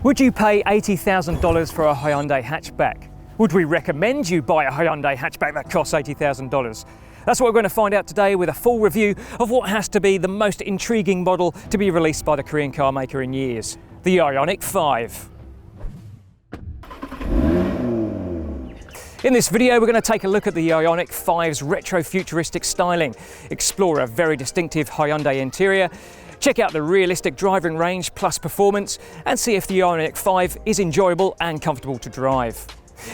Would you pay $80,000 for a Hyundai hatchback? Would we recommend you buy a Hyundai hatchback that costs $80,000? That's what we're going to find out today with a full review of what has to be the most intriguing model to be released by the Korean car maker in years, the IONIQ 5. In this video, we're going to take a look at the IONIQ 5's retro-futuristic styling, explore a very distinctive Hyundai interior, check out the realistic driving range plus performance, and see if the IONIQ 5 is enjoyable and comfortable to drive.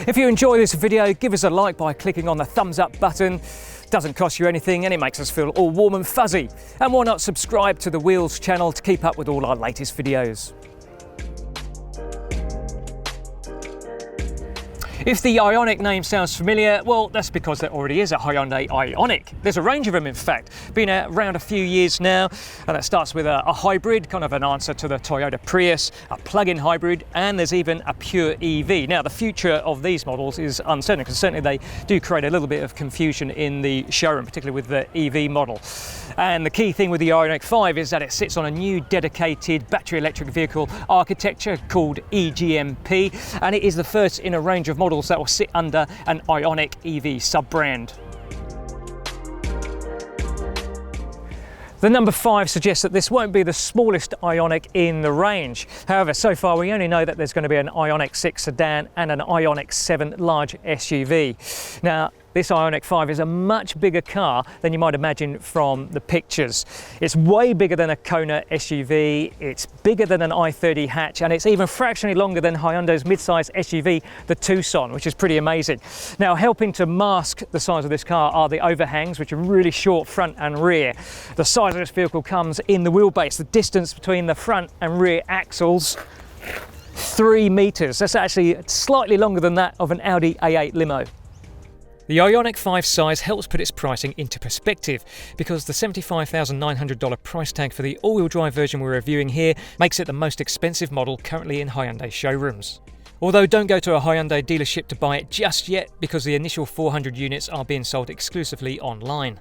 If you enjoy this video, give us a like by clicking on the thumbs up button. Doesn't cost you anything and it makes us feel all warm and fuzzy. And why not subscribe to the Wheels channel to keep up with all our latest videos. If the IONIQ name sounds familiar, well, that's because there already is a Hyundai IONIQ. There's a range of them, in fact, been around a few years now, and that starts with a hybrid, kind of an answer to the Toyota Prius, a plug-in hybrid, and there's even a pure EV. Now, the future of these models is uncertain, because certainly they do create a little bit of confusion in the showroom, particularly with the EV model. And the key thing with the IONIQ 5 is that it sits on a new dedicated battery electric vehicle architecture called EGMP, and it is the first in a range of models that will sit under an IONIQ EV sub-brand. The number 5 suggests that this won't be the smallest IONIQ in the range. However, so far we only know that there's going to be an IONIQ 6 sedan and an IONIQ 7 large SUV. Now, this IONIQ 5 is a much bigger car than you might imagine from the pictures. It's way bigger than a Kona SUV, it's bigger than an i30 hatch, and it's even fractionally longer than Hyundai's mid-size SUV, the Tucson, which is pretty amazing. Now, helping to mask the size of this car are the overhangs, which are really short front and rear. The size of this vehicle comes in the wheelbase. The distance between the front and rear axles, 3 meters. That's actually slightly longer than that of an Audi A8 limo. The IONIQ 5 size helps put its pricing into perspective because the $75,900 price tag for the all-wheel drive version we're reviewing here makes it the most expensive model currently in Hyundai showrooms. Although don't go to a Hyundai dealership to buy it just yet because the initial 400 units are being sold exclusively online.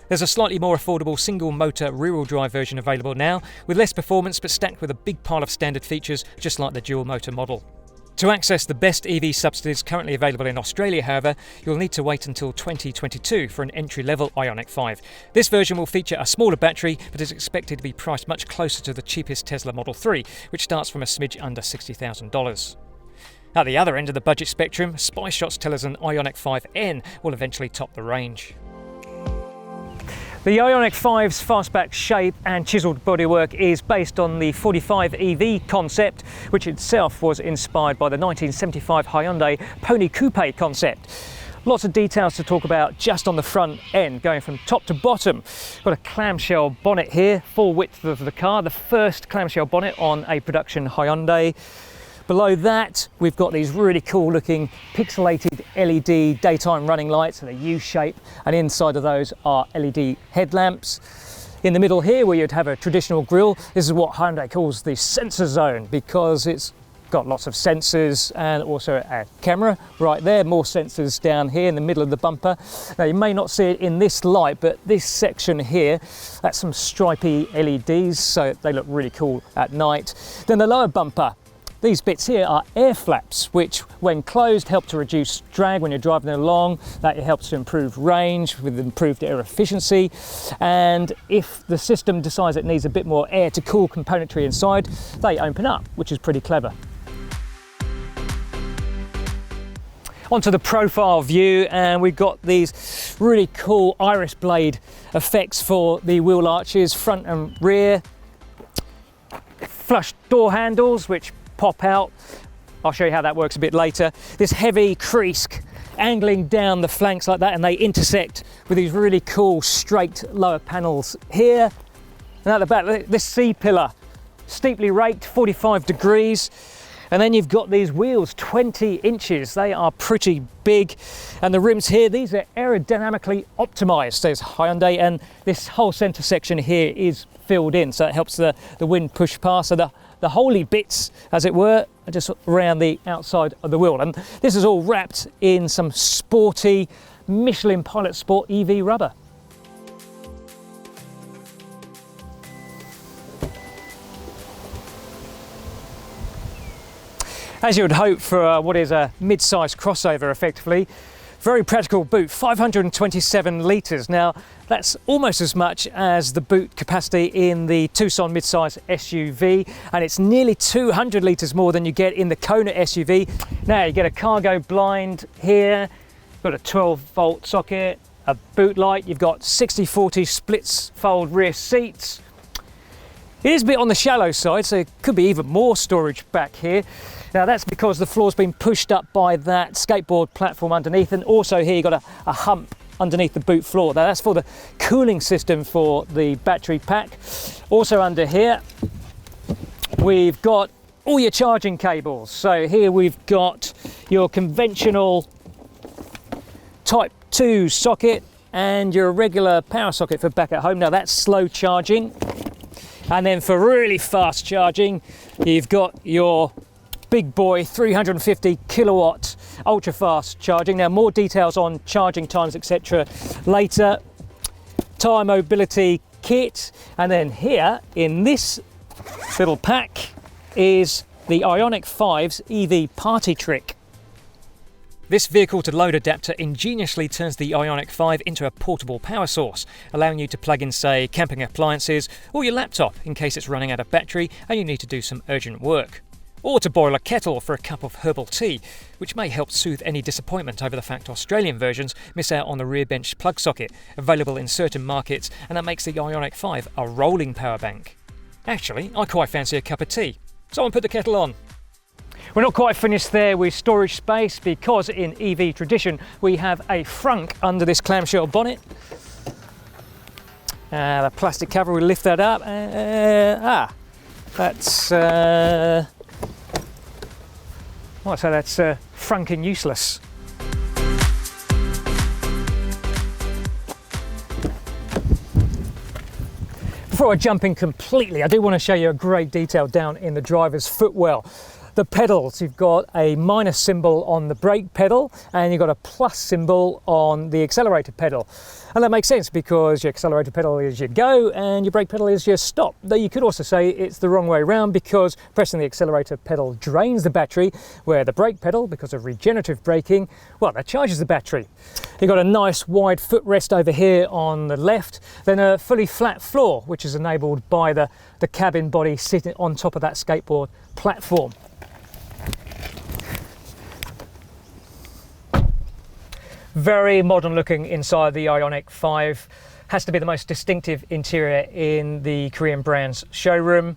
There's a slightly more affordable single-motor rear-wheel drive version available now with less performance but stacked with a big pile of standard features just like the dual-motor model. To access the best EV subsidies currently available in Australia, however, you'll need to wait until 2022 for an entry-level IONIQ 5. This version will feature a smaller battery, but is expected to be priced much closer to the cheapest Tesla Model 3, which starts from a smidge under $60,000. At the other end of the budget spectrum, Spy Shots tell us an IONIQ 5N will eventually top the range. The IONIQ 5's fastback shape and chiselled bodywork is based on the 45 EV concept, which itself was inspired by the 1975 Hyundai Pony Coupe concept. Lots of details to talk about just on the front end, going from top to bottom. Got a clamshell bonnet here, full width of the car, the first clamshell bonnet on a production Hyundai. Below that, we've got these really cool looking pixelated LED daytime running lights in a U shape, and inside of those are LED headlamps. In the middle here, where you'd have a traditional grille, this is what Hyundai calls the sensor zone because it's got lots of sensors and also a camera right there, more sensors down here in the middle of the bumper. Now you may not see it in this light, but this section here, that's some stripy LEDs, so they look really cool at night. Then the lower bumper, these bits here are air flaps, which when closed help to reduce drag when you're driving along. That helps to improve range with improved air efficiency. And if the system decides it needs a bit more air to cool componentry inside, they open up, which is pretty clever. Onto the profile view, and we've got these really cool iris blade effects for the wheel arches, front and rear. Flush door handles, which pop out. I'll show you how that works a bit later. This heavy crease angling down the flanks like that, and they intersect with these really cool straight lower panels here. And at the back, this C-pillar, steeply raked, 45 degrees. And then you've got these wheels, 20 inches. They are pretty big. And the rims here, these are aerodynamically optimized. There's Hyundai, and this whole center section here is filled in, so it helps the wind push past. So the holy bits, as it were, are just around the outside of the wheel. And this is all wrapped in some sporty Michelin Pilot Sport EV rubber. As you would hope for what is a mid-size crossover effectively. Very practical boot, 527 litres. Now that's almost as much as the boot capacity in the Tucson mid-size SUV, and it's nearly 200 litres more than you get in the Kona SUV. Now you get a cargo blind here, got a 12-volt socket, a boot light, you've got 60/40 splits fold rear seats. It is a bit on the shallow side, so it could be even more storage back here. Now that's because the floor's been pushed up by that skateboard platform underneath, and also here you've got a hump underneath the boot floor. Now that's for the cooling system for the battery pack. Also under here, we've got all your charging cables. So here we've got your conventional Type 2 socket and your regular power socket for back at home. Now that's slow charging. And then for really fast charging, you've got your big boy 350 kilowatt ultra fast charging. Now more details on charging times etc later. Tire mobility kit, and then here in this little pack is the IONIQ 5's EV party trick. This vehicle to load adapter ingeniously turns the IONIQ 5 into a portable power source, allowing you to plug in, say, camping appliances or your laptop in case it's running out of battery and you need to do some urgent work. Or to boil a kettle for a cup of herbal tea, which may help soothe any disappointment over the fact Australian versions miss out on the rear bench plug socket, available in certain markets, and that makes the IONIQ 5 a rolling power bank. Actually, I quite fancy a cup of tea. Someone put the kettle on. We're not quite finished there with storage space, because in EV tradition we have a Frunk under this clamshell bonnet. The plastic cover, we lift that up. That's so that's Frunking useless. Before I jump in completely, I do want to show you a great detail down in the driver's footwell. The pedals, you've got a minus symbol on the brake pedal and you've got a plus symbol on the accelerator pedal. And that makes sense because your accelerator pedal is your go and your brake pedal is your stop. Though you could also say it's the wrong way around, because pressing the accelerator pedal drains the battery, where the brake pedal, because of regenerative braking, well, that charges the battery. You've got a nice wide footrest over here on the left, then a fully flat floor, which is enabled by the cabin body sitting on top of that skateboard platform. Very modern looking inside the IONIQ 5. Has to be the most distinctive interior in the Korean brand's showroom.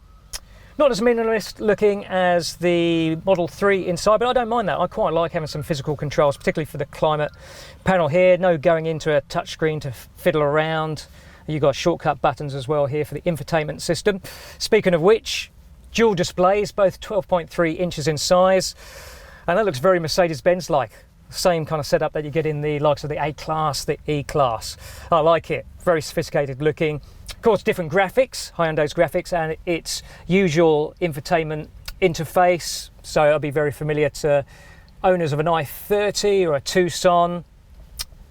Not as minimalist looking as the Model 3 inside, but I don't mind that. I quite like having some physical controls, particularly for the climate panel here. No going into a touchscreen to fiddle around. You've got shortcut buttons as well here for the infotainment system. Speaking of which, dual displays, both 12.3 inches in size. And that looks very Mercedes-Benz like. Same kind of setup that you get in the likes of the A-Class, the E-Class. I like it, very sophisticated looking. Of course, different graphics, Hyundai's graphics, and its usual infotainment interface. So it'll be very familiar to owners of an i30 or a Tucson.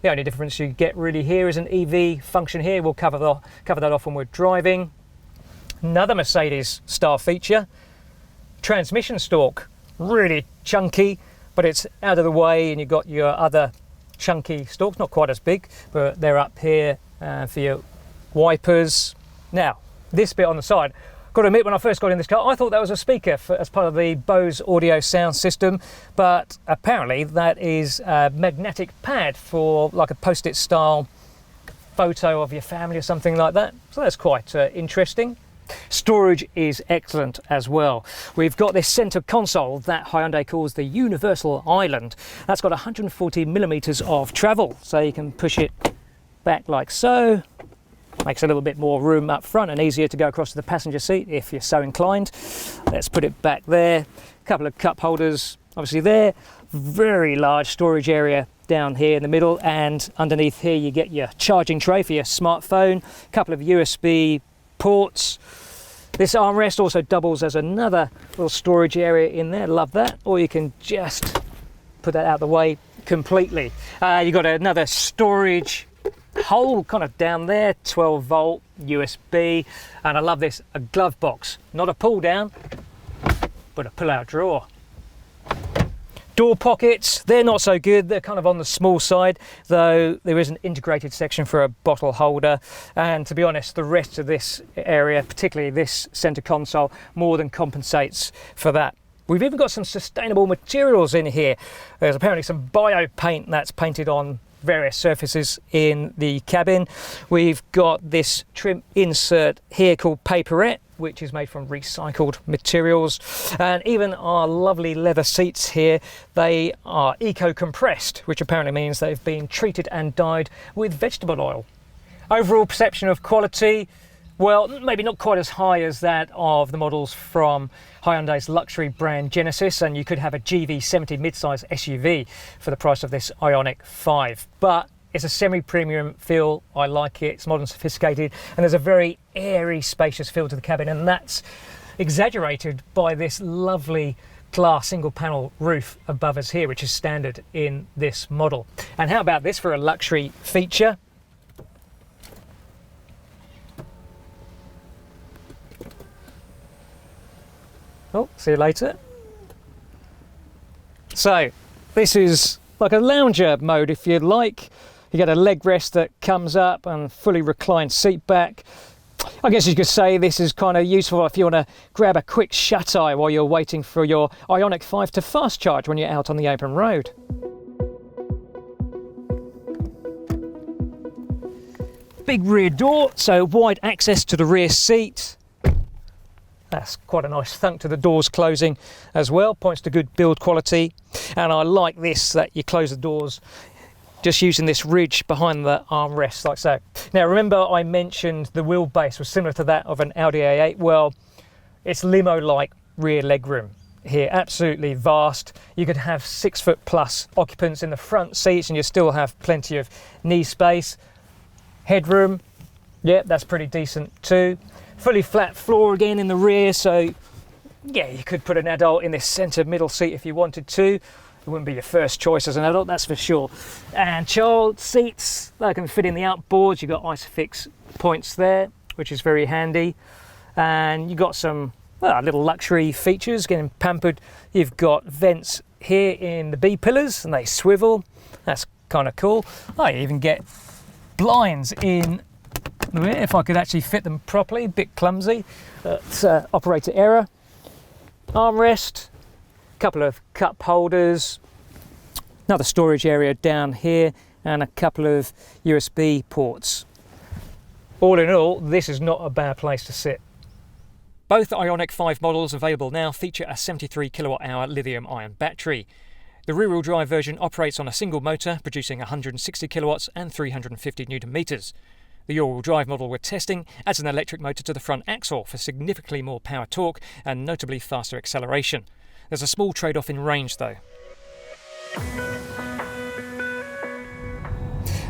The only difference you get really here is an EV function here. We'll cover that off when we're driving. Another Mercedes style feature, transmission stalk, really chunky, but it's out of the way, and you've got your other chunky stalks, not quite as big, but they're up here for your wipers. Now, this bit on the side, got to admit, when I first got in this car, I thought that was a speaker as part of the Bose audio sound system, but apparently that is a magnetic pad for like a post-it style photo of your family or something like that. So that's quite interesting. Storage is excellent as well. We've got this center console that Hyundai calls the Universal Island. That's got 140 millimeters of travel, so you can push it back like so. Makes a little bit more room up front and easier to go across to the passenger seat if you're so inclined. Let's put it back there. A couple of cup holders obviously there. Very large storage area down here in the middle, and underneath here you get your charging tray for your smartphone. A couple of USB ports. This armrest also doubles as another little storage area in there. Love that. Or you can just put that out of the way completely. You've got another storage hole kind of down there, 12 volt USB, and I love this, a glove box, not a pull down but a pull out drawer. Door pockets, they're not so good. They're kind of on the small side, though there is an integrated section for a bottle holder. And to be honest, the rest of this area, particularly this center console, more than compensates for that. We've even got some sustainable materials in here. There's apparently some bio paint that's painted on various surfaces in the cabin. We've got this trim insert here called Paperette, which is made from recycled materials. And even our lovely leather seats here, they are eco-compressed, which apparently means they've been treated and dyed with vegetable oil. Overall perception of quality, well, maybe not quite as high as that of the models from Hyundai's luxury brand Genesis, and you could have a GV70 midsize SUV for the price of this IONIQ 5. But it's a semi-premium feel. I like it. It's modern, sophisticated, and there's a very airy, spacious feel to the cabin, and that's exaggerated by this lovely glass single panel roof above us here, which is standard in this model. And how about this for a luxury feature? Oh, see you later. So this is like a lounger mode, if you like. You get a leg rest that comes up and fully reclined seat back. I guess you could say this is kind of useful if you want to grab a quick shut-eye while you're waiting for your IONIQ 5 to fast charge when you're out on the open road. Big rear door, so wide access to the rear seat. That's quite a nice thunk to the doors closing as well, points to good build quality. And I like this, that you close the doors just using this ridge behind the armrest like so. Now remember I mentioned the wheelbase was similar to that of an Audi A8. Well, it's limo-like rear legroom here, absolutely vast. You could have 6 foot plus occupants in the front seats and you still have plenty of knee space. Headroom, yeah, that's pretty decent too. Fully flat floor again in the rear, so yeah, you could put an adult in this centre middle seat if you wanted to. It wouldn't be your first choice as an adult, that's for sure. And child seats, they can fit in the outboards. You've got ISOFIX points there, which is very handy. And you've got some little luxury features, getting pampered. You've got vents here in the B pillars and they swivel. That's kind of cool. I even get blinds in the rear if I could actually fit them properly. A bit clumsy. It's operator error. Armrest. Couple of cup holders, another storage area down here, and a couple of USB ports. All in all, this is not a bad place to sit. Both IONIQ 5 models available now feature a 73 kilowatt-hour lithium-ion battery. The rear-wheel drive version operates on a single motor, producing 160 kilowatts and 350 newton meters. The all-wheel drive model we're testing adds an electric motor to the front axle for significantly more power torque and notably faster acceleration. There's a small trade-off in range though.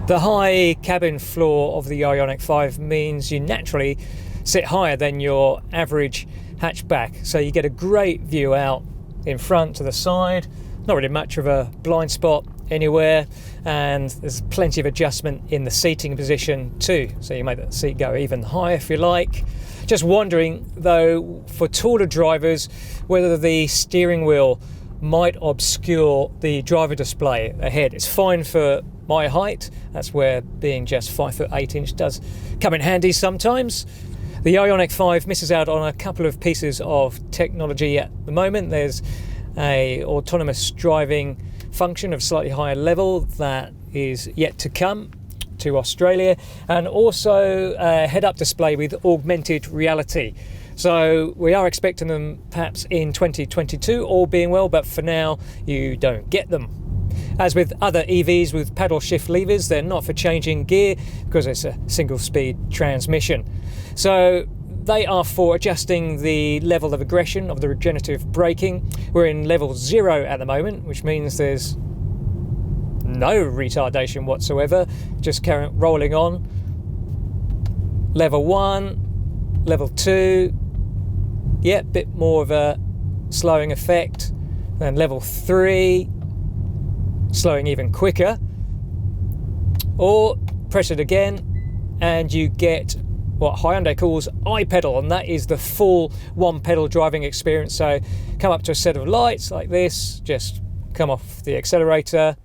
The high cabin floor of the IONIQ 5 means you naturally sit higher than your average hatchback, so you get a great view out in front to the side, not really much of a blind spot anywhere, and there's plenty of adjustment in the seating position too, so you make the seat go even higher if you like. Just wondering though, for taller drivers, whether the steering wheel might obscure the driver display ahead. It's fine for my height, that's where being just 5'8" does come in handy sometimes. The IONIQ 5 misses out on a couple of pieces of technology at the moment. There's a autonomous driving function of slightly higher level that is yet to come to Australia, and also a head-up display with augmented reality. So we are expecting them perhaps in 2022, all being well, but for now you don't get them. As with other EVs with paddle shift levers, they're not for changing gear because it's a single speed transmission. So they are for adjusting the level of aggression of the regenerative braking. We're in level 0 at the moment, which means there's no retardation whatsoever, just rolling on. Level 1, level 2, yeah, bit more of a slowing effect. Then level 3, slowing even quicker. Or press it again and you get what Hyundai calls iPedal, and that is the full one pedal driving experience. So come up to a set of lights like this, just come off the accelerator,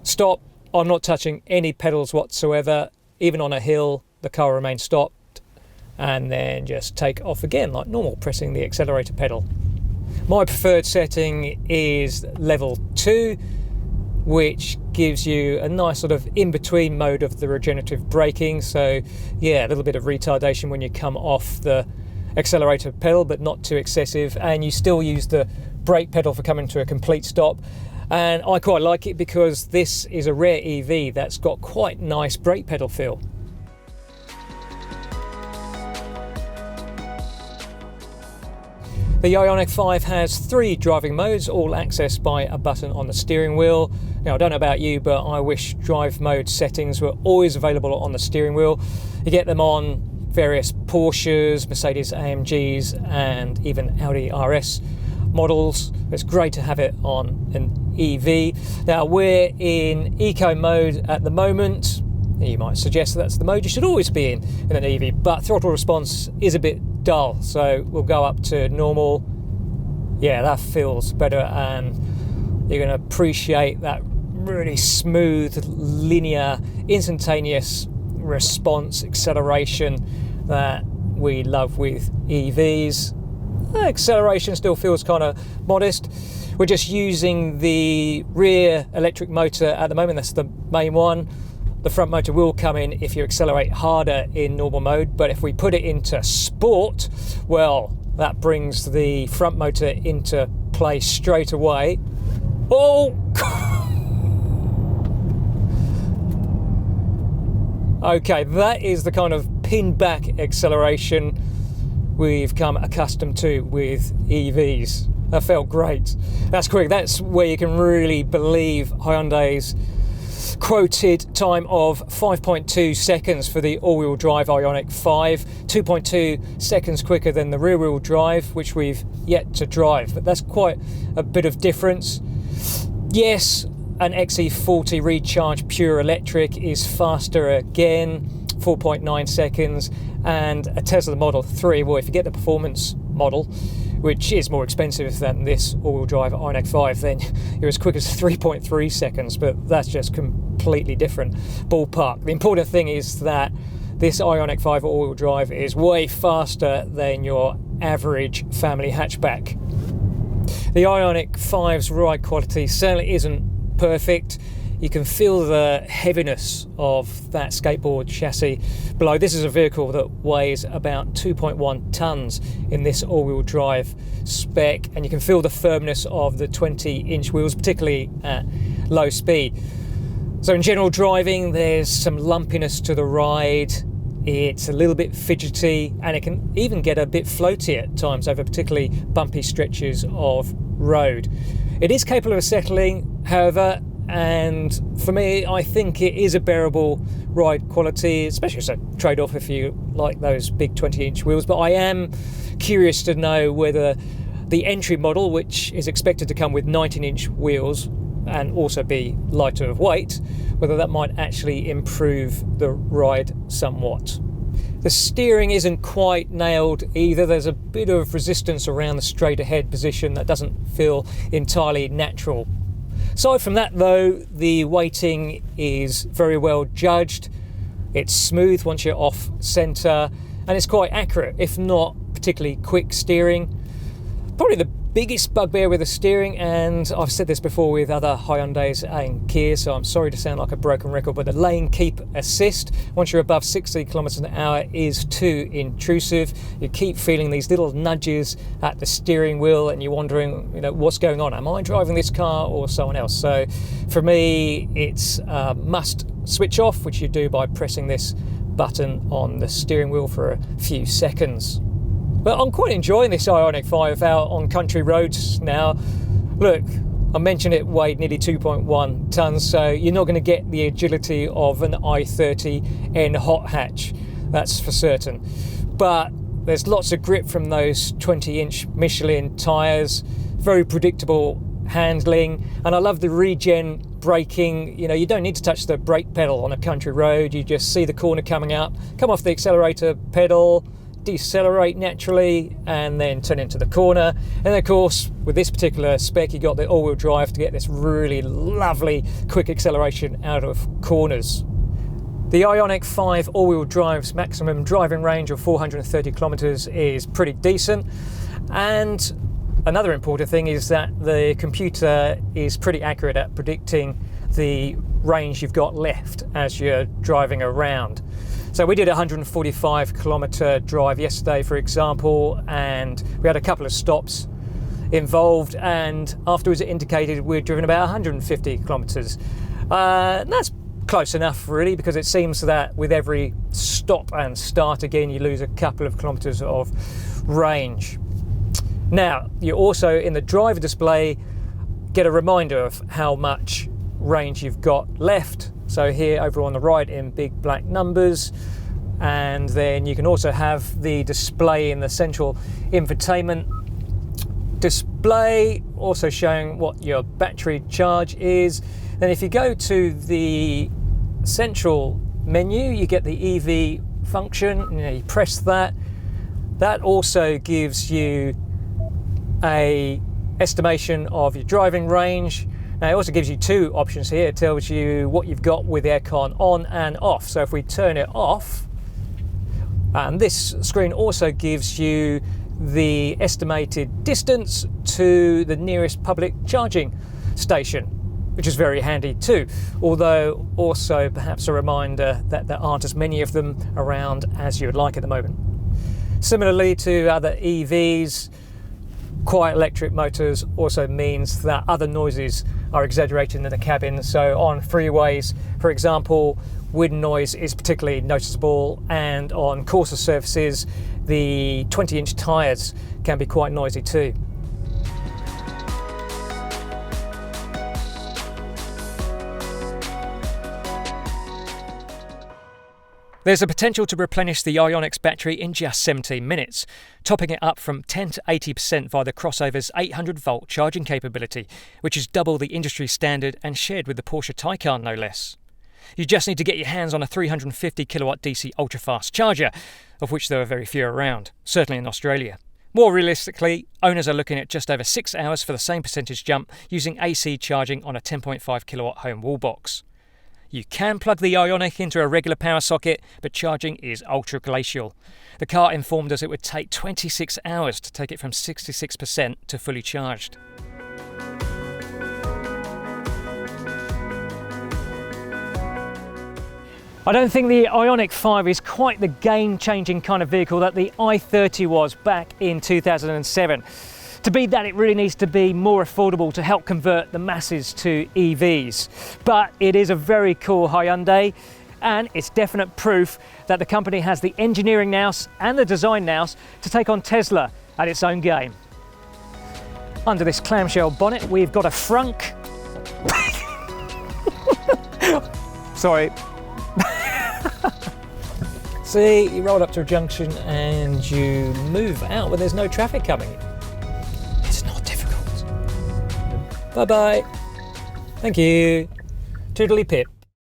stop. I'm not touching any pedals whatsoever. Even on a hill, the car remains stopped, and then just take off again like normal, pressing the accelerator pedal. My preferred setting is level 2, which gives you a nice sort of in-between mode of the regenerative braking. So yeah, a little bit of retardation when you come off the accelerator pedal, but not too excessive, and you still use the brake pedal for coming to a complete stop. And I quite like it because this is a rare EV that's got quite nice brake pedal feel. The Ioniq 5 has 3 driving modes, all accessed by a button on the steering wheel. Now, I don't know about you, but I wish drive mode settings were always available on the steering wheel. You get them on various Porsches, Mercedes AMGs, and even Audi RS models. It's great to have it on an EV. Now, we're in eco mode at the moment. You might suggest that's the mode you should always be in an EV, but throttle response is a bit dull, so we'll go up to normal. Yeah, that feels better, and you're going to appreciate that really smooth, linear, instantaneous response acceleration that we love with EVs. The acceleration still feels kind of modest. We're just using the rear electric motor at the moment. That's the main one. The front motor will come in if you accelerate harder in normal mode, but if we put it into sport, well, that brings the front motor into play straight away. Oh! Okay, that is the kind of pin back acceleration we've come accustomed to with EVs. That felt great. That's quick. That's where you can really believe Hyundai's quoted time of 5.2 seconds for the all-wheel drive Ioniq 5, 2.2 seconds quicker than the rear-wheel drive, which we've yet to drive, but that's quite a bit of difference. Yes, an XE40 Recharge pure electric is faster again, 4.9 seconds, and a Tesla Model 3, well, if you get the performance model, which is more expensive than this all-wheel drive Ioniq 5, then you're as quick as 3.3 seconds, but that's just completely different ballpark. The important thing is that this Ioniq 5 all-wheel drive is way faster than your average family hatchback. The Ioniq 5's ride quality certainly isn't perfect. You can feel the heaviness of that skateboard chassis below. This is a vehicle that weighs about 2.1 tons in this all-wheel drive spec, and you can feel the firmness of the 20-inch wheels, particularly at low speed. So in general driving, there's some lumpiness to the ride. It's a little bit fidgety, and it can even get a bit floaty at times over particularly bumpy stretches of road. It is capable of settling, however, and for me, I think it is a bearable ride quality, especially as a trade-off if you like those big 20-inch wheels. But I am curious to know whether the entry model, which is expected to come with 19-inch wheels and also be lighter of weight, whether that might actually improve the ride somewhat. The steering isn't quite nailed either. There's a bit of resistance around the straight ahead position that doesn't feel entirely natural. Aside from that though, the weighting is very well judged. It's smooth once you're off centre, and it's quite accurate, if not particularly quick steering. Probably the biggest bugbear with the steering, and I've said this before with other Hyundais and Kia, so I'm sorry to sound like a broken record, but the lane keep assist, once you're above 60 kilometers an hour, is too intrusive. You keep feeling these little nudges at the steering wheel, and you're wondering, what's going on? Am I driving this car or someone else? So for me, it's a must switch off, which you do by pressing this button on the steering wheel for a few seconds. But I'm quite enjoying this Ioniq 5 out on country roads now. Look, I mentioned it weighed nearly 2.1 tons, so you're not going to get the agility of an i30N hot hatch, that's for certain. But there's lots of grip from those 20-inch Michelin tyres, very predictable handling, and I love the regen braking. You don't need to touch the brake pedal on a country road. You just see the corner coming up, come off the accelerator pedal, decelerate naturally and then turn into the corner. And of course, with this particular spec, you got the all-wheel drive to get this really lovely quick acceleration out of corners. The IONIQ 5 all-wheel drive's maximum driving range of 430 kilometers is pretty decent. And another important thing is that the computer is pretty accurate at predicting the range you've got left as you're driving around. So we did a 145 kilometer drive yesterday, for example, and we had a couple of stops involved, and afterwards it indicated we'd driven about 150 kilometers. That's close enough really, because it seems that with every stop and start again you lose a couple of kilometers of range. Now you also in the driver display get a reminder of how much range you've got left. So here over on the right in big black numbers, and then you can also have the display in the central infotainment display also showing what your battery charge is. Then if you go to the central menu, you get the EV function. You press that. That also gives you a estimation of your driving range. Now it also gives you two options here. It tells you what you've got with aircon on and off. So if we turn it off, and this screen also gives you the estimated distance to the nearest public charging station, which is very handy too, although also perhaps a reminder that there aren't as many of them around as you would like at the moment. Similarly to other EVs, quiet electric motors also means that other noises are exaggerated in the cabin. So on freeways, for example, wind noise is particularly noticeable, and on coarser surfaces, the 20-inch tyres can be quite noisy too. There's a potential to replenish the IONIQ's battery in just 17 minutes, topping it up from 10 to 80% via the crossover's 800-volt charging capability, which is double the industry standard and shared with the Porsche Taycan no less. You just need to get your hands on a 350 kilowatt DC ultra-fast charger, of which there are very few around, certainly in Australia. More realistically, owners are looking at just over 6 hours for the same percentage jump using AC charging on a 10.5 kilowatt home wall box. You can plug the IONIQ into a regular power socket, but charging is ultra-glacial. The car informed us it would take 26 hours to take it from 66% to fully charged. I don't think the IONIQ 5 is quite the game-changing kind of vehicle that the i30 was back in 2007. To be that, it really needs to be more affordable to help convert the masses to EVs. But it is a very cool Hyundai, and it's definite proof that the company has the engineering nous and the design nous to take on Tesla at its own game. Under this clamshell bonnet, we've got a Frunk. Sorry. See, you roll up to a junction and you move out when there's no traffic coming. It's not difficult. Bye-bye. Thank you. Toodly pip.